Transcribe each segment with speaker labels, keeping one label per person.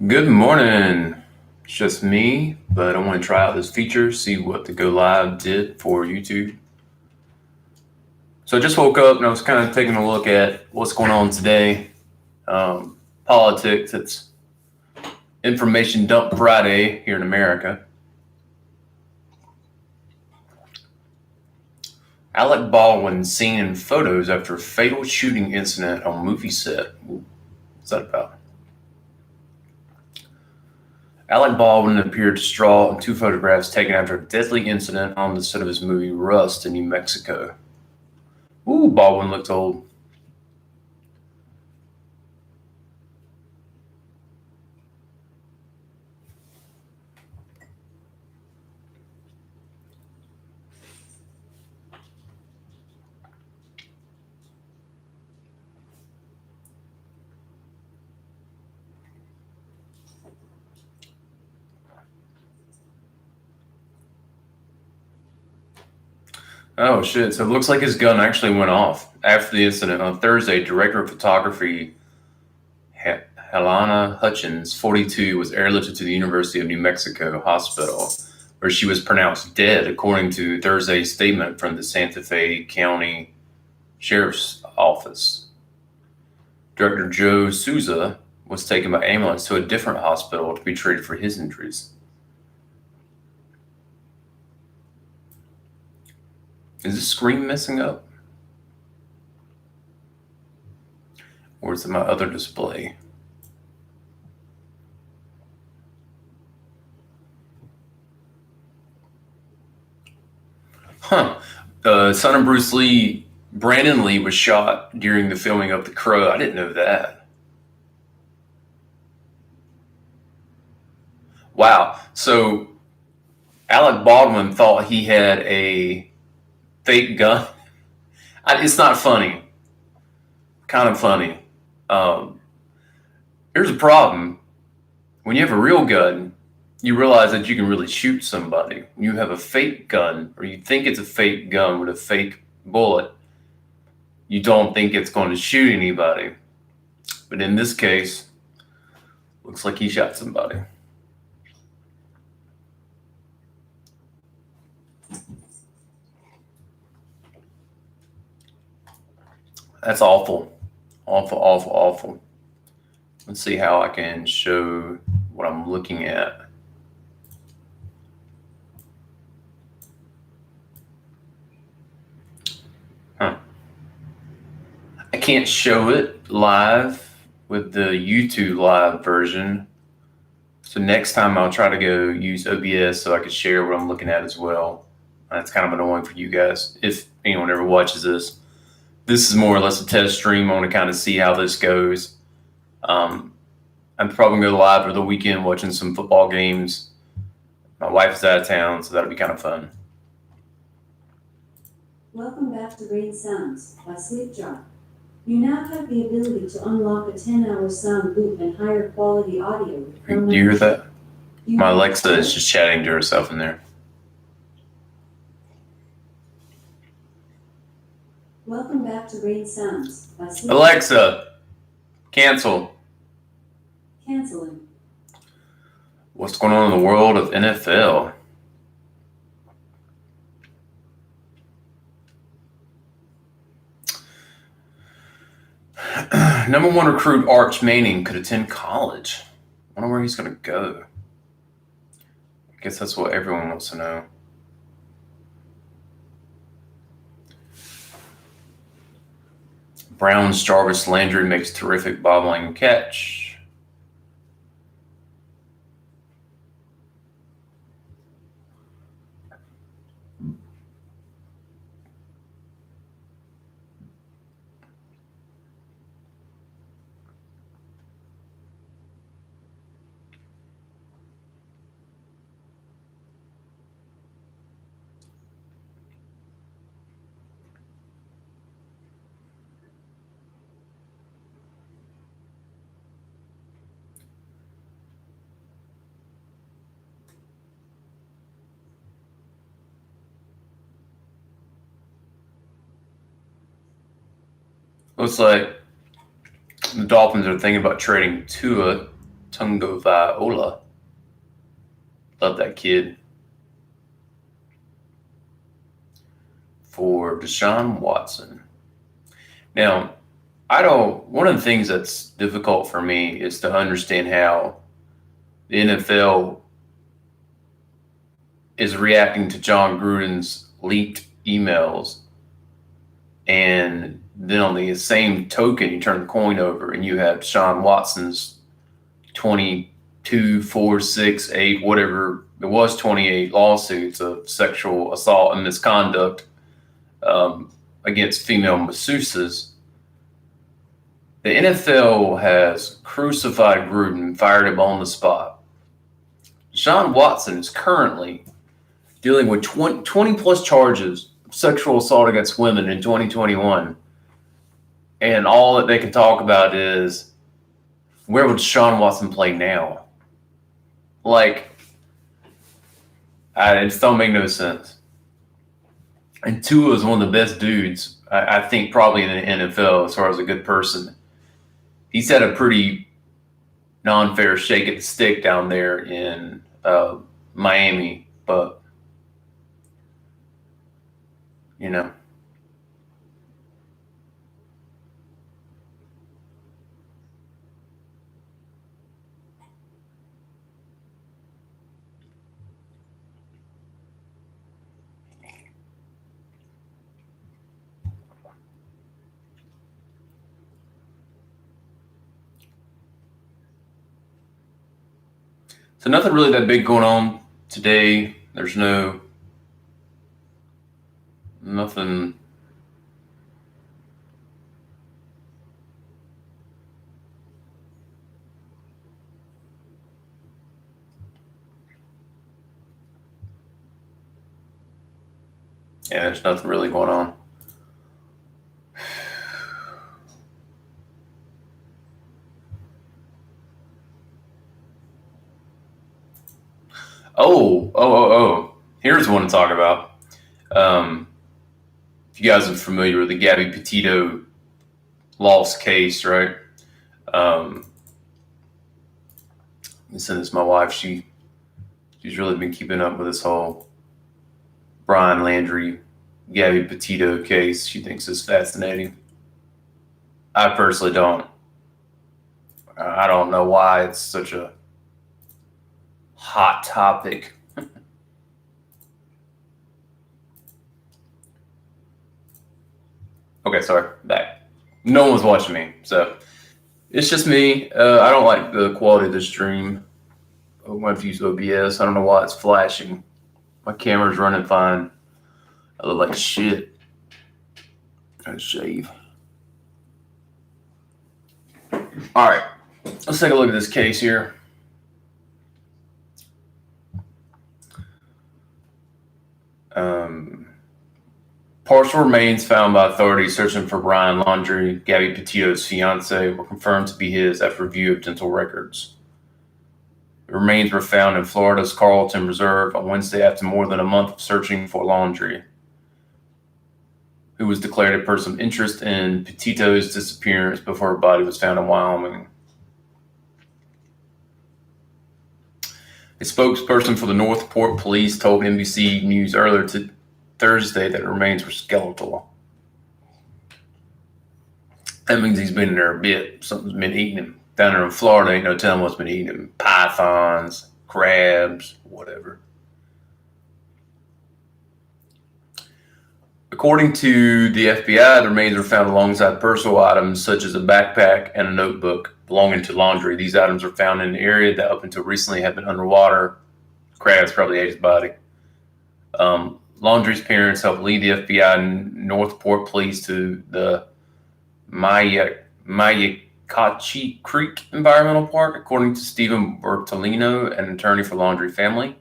Speaker 1: Good morning. It's just me, but I want to try out this feature, see what the Go Live did for YouTube. So I just woke up and I was kind of taking a look at what's going on today. Politics, it's Information Dump Friday here in America. Alec Baldwin seen in photos after fatal shooting incident on movie set. What's that about? Alec Baldwin appeared distraught in two photographs taken after a deadly incident on the set of his movie Rust in New Mexico. Ooh, Baldwin looked old. Oh shit! So it looks like his gun actually went off after the incident on Thursday. Director of photography Helena Hutchins, 42, was airlifted to the University of New Mexico hospital, where she was pronounced dead, according to Thursday's statement from the Santa Fe County Sheriff's Office. Director Joe Souza was taken by ambulance to a different hospital to be treated for his injuries. Is the screen messing up? Or is it my other display? Son of Bruce Lee, Brandon Lee, was shot during the filming of The Crow. I didn't know that. Wow. So Alec Baldwin thought he had a fake gun. It's not funny. Kind of funny. Here's a problem. When you have a real gun, you realize that you can really shoot somebody. When you have a fake gun, or you think it's a fake gun with a fake bullet, you don't think it's going to shoot anybody. But in this case, looks like he shot somebody. That's awful. Awful, awful, awful. Let's see how I can show what I'm looking at. I can't show it live with the YouTube live version. So next time I'll try to go use OBS so I can share what I'm looking at as well. That's kind of annoying for you guys if anyone ever watches this. This is more or less a test stream. I want to kind of see how this goes. I'm probably going to go live for the weekend watching some football games. My wife's out of town, so that'll be kind of fun.
Speaker 2: Welcome back to Rain Sounds by SleepJar. You now have the ability to unlock a 10-hour sound loop and higher quality audio.
Speaker 1: Do you hear that? My Alexa is just chatting to herself in there.
Speaker 2: Welcome back to Rain Sounds by SleepJar.
Speaker 1: Alexa, cancel.
Speaker 2: Canceling.
Speaker 1: What's going on in the world of NFL? Number one recruit Arch Manning could attend college. I wonder where he's going to go. I guess that's what everyone wants to know. Browns Jarvis Landry makes terrific bobbling catch. Looks like the Dolphins are thinking about trading Tua Tungviola. Love that kid. For Deshaun Watson. Now, one of the things that's difficult for me is to understand how the NFL is reacting to John Gruden's leaked emails. And then on the same token, you turn the coin over and you have Deshaun Watson's 22, 4, 6, 8, whatever it was, 28 lawsuits of sexual assault and misconduct against female masseuses. The NFL has crucified Gruden and fired him on the spot. Deshaun Watson is currently dealing with 20 plus charges of sexual assault against women in 2021. And all that they can talk about is, where would Deshaun Watson play now? Like, it just don't make no sense. And Tua is one of the best dudes, I think, probably in the NFL as far as a good person. He's had a pretty non-fair shake at the stick down there in Miami, but, you know. So nothing really that big going on today. There's nothing. Yeah, there's nothing really going on. Oh. Here's one to talk about. If you guys are familiar with the Gabby Petito lost case, right? Let me send this to my wife. She's really been keeping up with this whole Brian Landry, Gabby Petito case. She thinks it's fascinating. I personally don't. I don't know why it's such a hot topic. Okay, sorry, back. No one was watching me, so it's just me. I don't like the quality of the stream. I'm going to use OBS. I don't know why it's flashing. My camera's running fine. I look like shit. I shave. All right, let's take a look at this case here. Partial remains found by authorities searching for Brian Laundrie, Gabby Petito's fiance, were confirmed to be his after review of dental records. The remains were found in Florida's Carlton Reserve on Wednesday after more than a month of searching for Laundrie, who was declared a person of interest in Petito's disappearance before her body was found in Wyoming. A spokesperson for the Northport Police told NBC News earlier Thursday that the remains were skeletal. That means he's been in there a bit. Something's been eating him. Down there in Florida, ain't no telling what's been eating him. Pythons, crabs, whatever. According to the FBI, the remains were found alongside personal items such as a backpack and a notebook belonging to Laundrie. These items were found in an area that up until recently had been underwater. Crabs probably ate his body. Laundrie's parents helped lead the FBI and Northport Police to the Mayakachi Creek Environmental Park, according to Stephen Bertolino, an attorney for Laundrie family.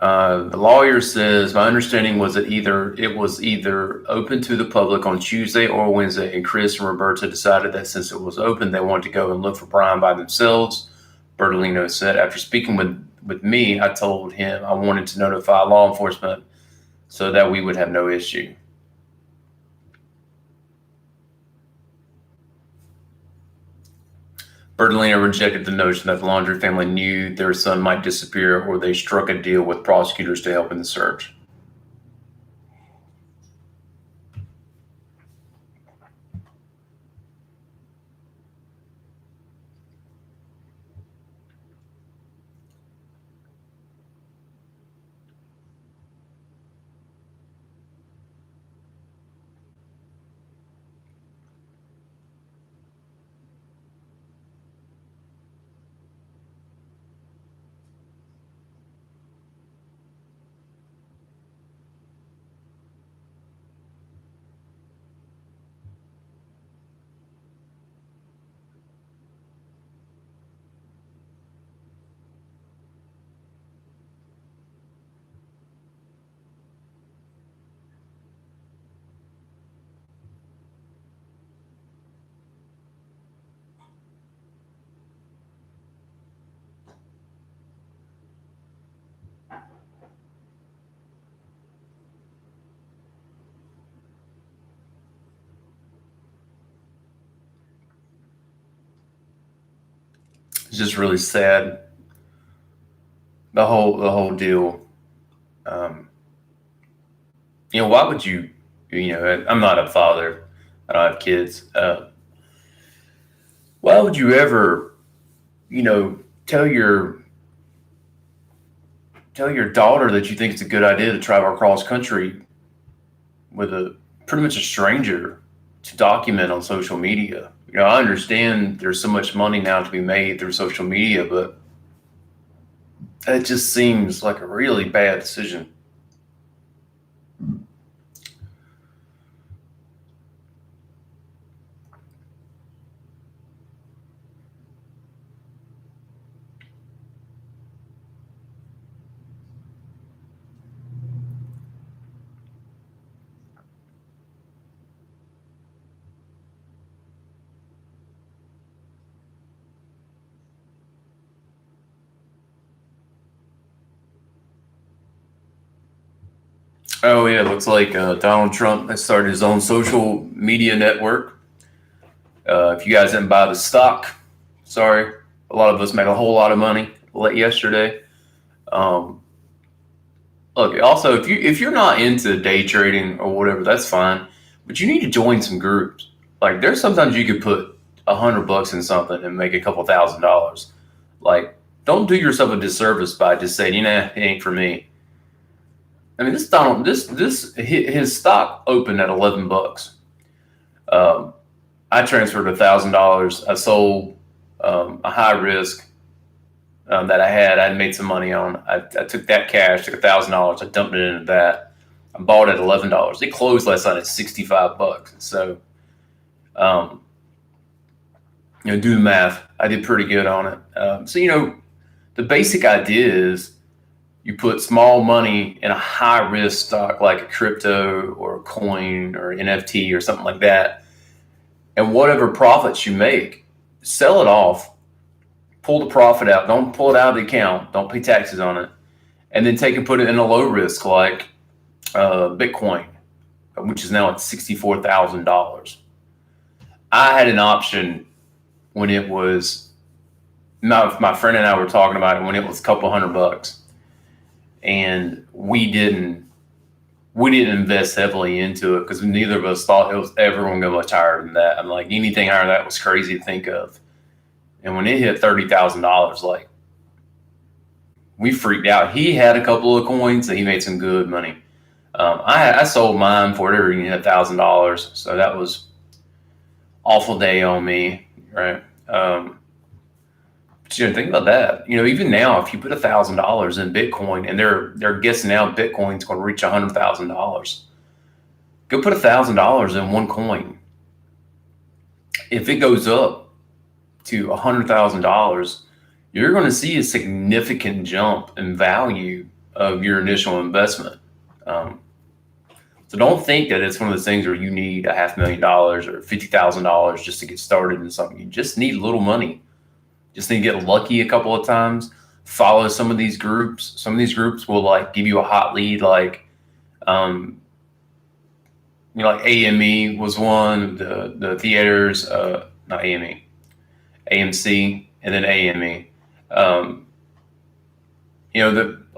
Speaker 1: The lawyer says, my understanding was that it was either open to the public on Tuesday or Wednesday, and Chris and Roberta decided that since it was open, they wanted to go and look for Brian by themselves, Bertolino said. After speaking with me, I told him I wanted to notify law enforcement so that we would have no issue. Bertolino rejected the notion that the Laundrie family knew their son might disappear or they struck a deal with prosecutors to help in the search. It's just really sad. The whole deal. Why would you? I'm not a father. I don't have kids. Why would you ever, tell your daughter that you think it's a good idea to travel across country with a pretty much a stranger to document on social media? I understand there's so much money now to be made through social media, but it just seems like a really bad decision. Oh yeah, it looks like Donald Trump has started his own social media network. If you guys didn't buy the stock, sorry, a lot of us made a whole lot of money yesterday. Um, Look, also if you're not into day trading or whatever, that's fine, but you need to join some groups. Like there's sometimes you could put $100 in something and make a couple $1,000s. Like don't do yourself a disservice by just saying, it ain't for me. I mean, his stock opened at $11. Um, I transferred $1,000. I sold a high risk that I had made some money on. I took that cash, took $1,000, I dumped it into that. I bought it at $11. It closed last night at $65. So, um, do the math. I did pretty good on it. The basic idea is you put small money in a high risk stock like a crypto or a coin or NFT or something like that. And whatever profits you make, sell it off, pull the profit out. Don't pull it out of the account. Don't pay taxes on it. And then take and put it in a low risk like Bitcoin, which is now at $64,000. I had an option when it was, my friend and I were talking about it when it was a couple $100. And we didn't invest heavily into it because neither of us thought it was ever going to go much higher than that. I'm like, anything higher than that was crazy to think of. And when it hit $30,000, like we freaked out. He had a couple of coins and he made some good money. I sold mine for whatever you had $1,000, so that was awful day on me, right? But think about that. Even now, if you put $1,000 in Bitcoin, and they're guessing now Bitcoin's going to reach $100,000, go put $1,000 in one coin. If it goes up to $100,000, you're going to see a significant jump in value of your initial investment. So don't think that it's one of those things where you need $500,000 or $50,000 just to get started in something. You just need a little money. Just need to get lucky a couple of times. Follow some of these groups. Some of these groups will like give you a hot lead, like like AME was one. The theaters, not AME, AMC, and then AME.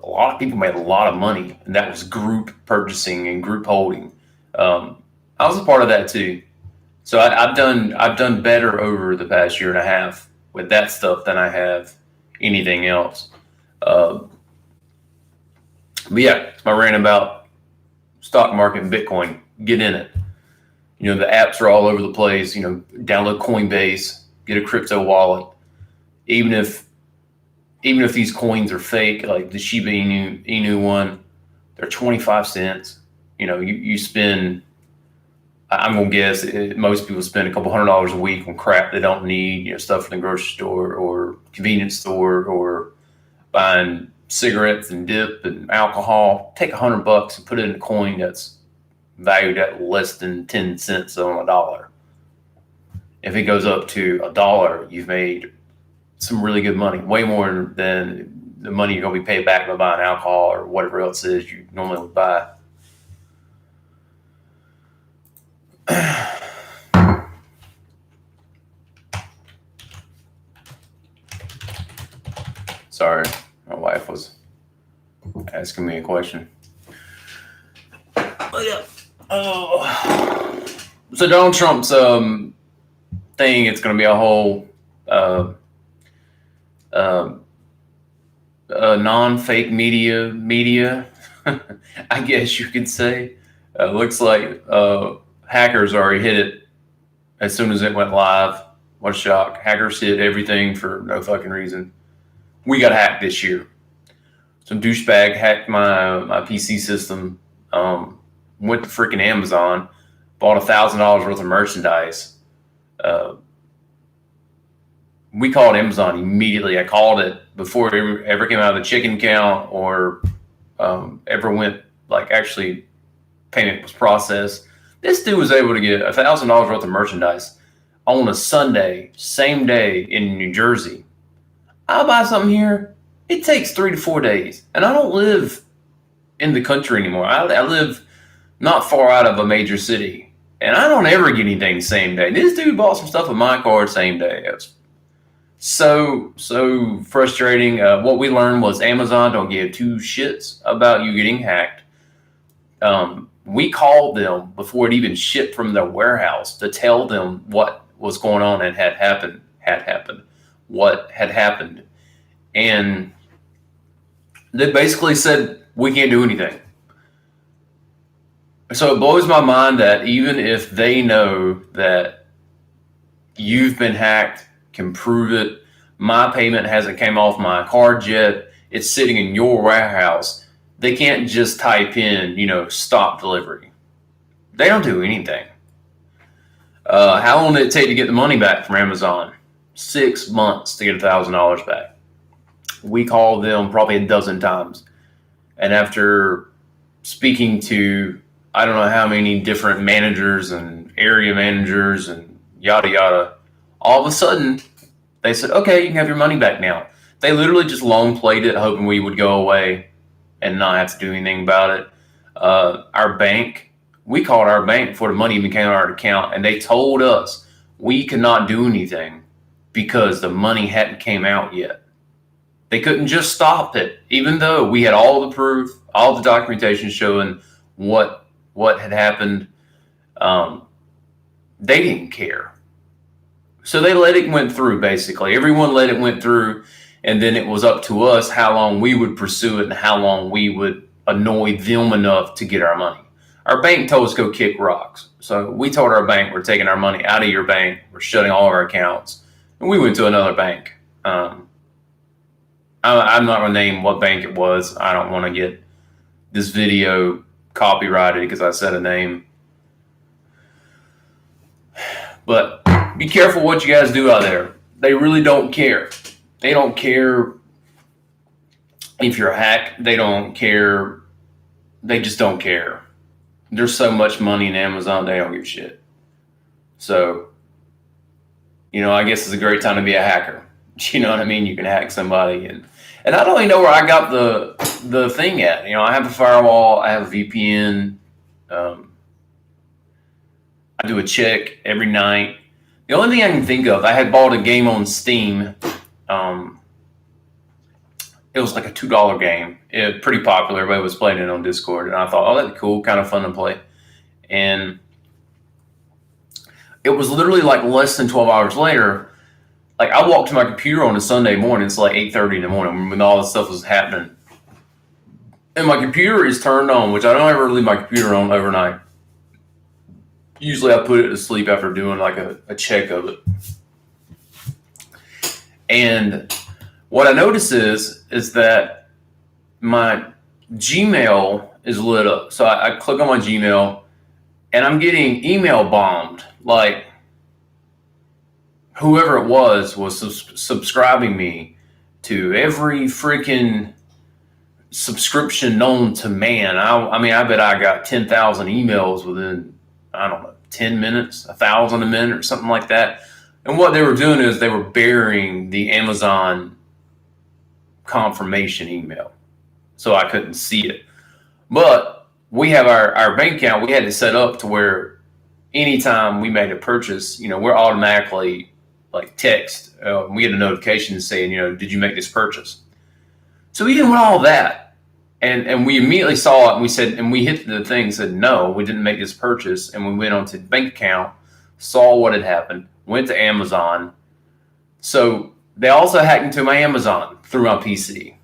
Speaker 1: A lot of people made a lot of money, and that was group purchasing and group holding. I was a part of that too. So I've done better over the past year and a half with that stuff than I have anything else. But yeah, it's my rant about stock market and Bitcoin. Get in it. The apps are all over the place. Download Coinbase, get a crypto wallet. Even if these coins are fake, like the Shiba Inu one, they're 25 cents. You spend, I'm going to guess, most people spend a couple $100 a week on crap they don't need, stuff from the grocery store or convenience store, or buying cigarettes and dip and alcohol. Take $100 and put it in a coin that's valued at less than 10 cents on a dollar. If it goes up to $1, you've made some really good money, way more than the money you're going to be paid back by buying alcohol or whatever else it is you normally would buy. Sorry, my wife was asking me a question. Oh, so Donald Trump's thing, it's going to be a whole non-fake media, I guess you could say. Looks like hackers already hit it as soon as it went live. What a shock. Hackers hit everything for no fucking reason. We got hacked this year. Some douchebag hacked my PC system, went to freaking Amazon, bought $1,000 worth of merchandise. We called Amazon immediately. I called it before it ever came out of the chicken count or ever went, actually payment was processed. This dude was able to get $1,000 worth of merchandise on a Sunday, same day in New Jersey. I'll buy something here. It takes 3 to 4 days. And I don't live in the country anymore. I live not far out of a major city. And I don't ever get anything the same day. This dude bought some stuff with my card same day. It was so frustrating. What we learned was Amazon don't give two shits about you getting hacked. We called them before it even shipped from their warehouse to tell them what was going on and what had happened. And they basically said, we can't do anything. So it blows my mind that even if they know that you've been hacked, can prove it, my payment hasn't came off my card yet, it's sitting in your warehouse, they can't just type in, stop delivery. They don't do anything. How long did it take to get the money back from Amazon? 6 months to get $1,000 back. We called them probably a dozen times. And after speaking to, I don't know how many different managers and area managers and yada, yada, all of a sudden they said, okay, you can have your money back now. They literally just long played it, hoping we would go away and not have to do anything about it. Our bank, we called our bank before the money even came out of our account, and they told us we could not do anything because the money hadn't came out yet. They couldn't just stop it, even though we had all the proof, all the documentation showing what had happened. They didn't care. So they let it went through, basically. Everyone let it went through, and then it was up to us how long we would pursue it and how long we would annoy them enough to get our money. Our bank told us go kick rocks. So we told our bank, we're taking our money out of your bank. We're shutting all of our accounts. And we went to another bank. I'm not going to name what bank it was. I don't want to get this video copyrighted because I said a name. But be careful what you guys do out there. They really don't care. They don't care if you're hacked. They don't care. They just don't care. There's so much money in Amazon, they don't give a shit. So, I guess it's a great time to be a hacker. You know what I mean? You can hack somebody. And I don't even know where I got the thing at. I have a firewall. I have a VPN. I do a check every night. The only thing I can think of, I had bought a game on Steam. It was like a $2 game. Pretty popular. Everybody was playing it on Discord. And I thought, oh, that'd be cool. Kind of fun to play. And it was literally like less than 12 hours later. Like I walked to my computer on a Sunday morning. It's like 8:30 in the morning when all this stuff was happening. And my computer is turned on, which I don't ever leave my computer on overnight. Usually I put it to sleep after doing like a check of it. And what I notice is that my Gmail is lit up. So I click on my Gmail and I'm getting email bombed. Like whoever it was subscribing me to every freaking subscription known to man. I mean, I bet I got 10,000 emails within, I don't know, 10 minutes, 1,000 a minute or something like that. And what they were doing is they were burying the Amazon confirmation email. So I couldn't see it. But we have our bank account, we had it set up to where anytime we made a purchase, we're automatically like text. We get a notification saying, did you make this purchase? So we did all that. And we immediately saw it and we said, and we hit the thing and said, no, we didn't make this purchase. And we went onto the bank account, saw what had happened, went to Amazon. So they also hacked into my Amazon through my PC.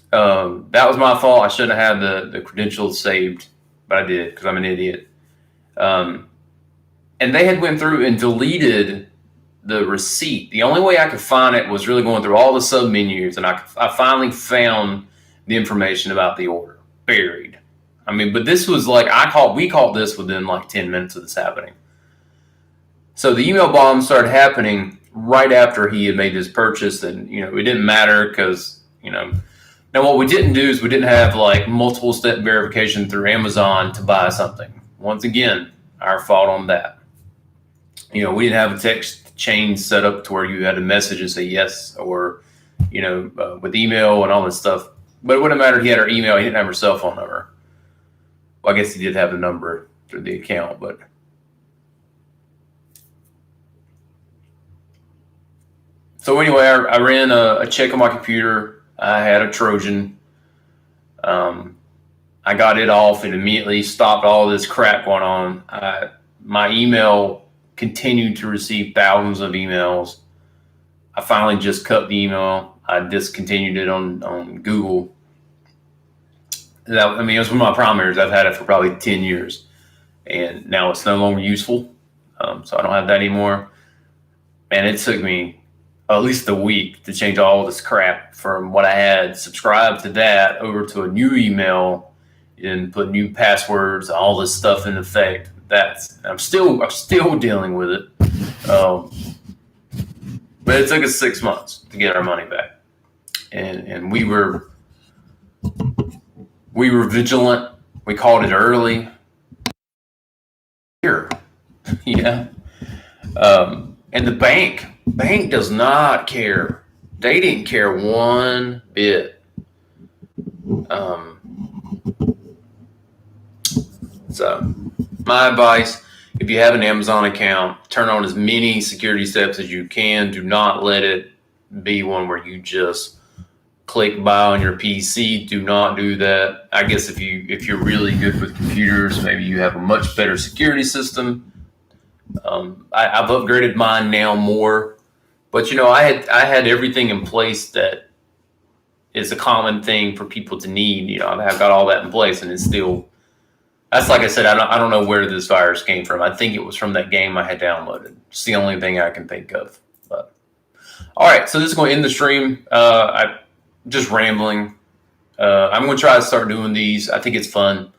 Speaker 1: That was my fault. I shouldn't have had the credentials saved, but I did because I'm an idiot. And they had went through and deleted the receipt. The only way I could find it was really going through all the sub menus, and I finally found the information about the order buried. I mean, but this was like we caught this within like 10 minutes of this happening. So the email bomb started happening right after he had made this purchase, and it didn't matter because now what we didn't do is we didn't have like multiple step verification through Amazon to buy something. Once again, our fault on that. We didn't have a text chain set up to where you had a message and say yes, or with email and all this stuff. But it wouldn't matter. He had our email. He didn't have her cell phone number. Well, I guess he did have the number through the account, but. So anyway, I ran a check on my computer. I had a Trojan. I got it off and immediately stopped all this crap going on. My email continued to receive thousands of emails. I finally just cut the email. I discontinued it on Google. It was one of my primaries. I've had it for probably 10 years. And now it's no longer useful. So I don't have that anymore. Man, it took me at least a week to change all this crap from what I had subscribed to that over to a new email and put new passwords, all this stuff in effect. I'm still dealing with it. But it took us 6 months to get our money back. And we were vigilant. We called it early. Here. Yeah. And the bank does not care. They didn't care one bit. So my advice, if you have an Amazon account, turn on as many security steps as you can. Do not let it be one where you just click buy on your PC. Do not do that. I guess if you're really good with computers, maybe you have a much better security system. I've upgraded mine now more, but I had everything in place that is a common thing for people to need. I've got all that in place, and it's still. That's like I said. I don't know where this virus came from. I think it was from that game I had downloaded. It's the only thing I can think of. But all right, so this is going to end the stream. I just rambling. I'm going to try to start doing these. I think it's fun.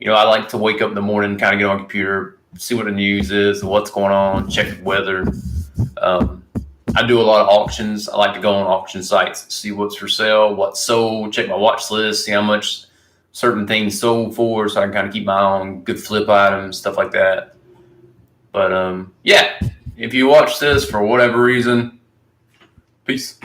Speaker 1: I like to wake up in the morning, kind of get on the computer, see what the news is, what's going on, check the weather. I do a lot of auctions. I like to go on auction sites, see what's for sale, what's sold, check my watch list, see how much certain things sold for, so I can kind of keep my eye on good flip items, stuff like that. But yeah, if you watch this for whatever reason, peace.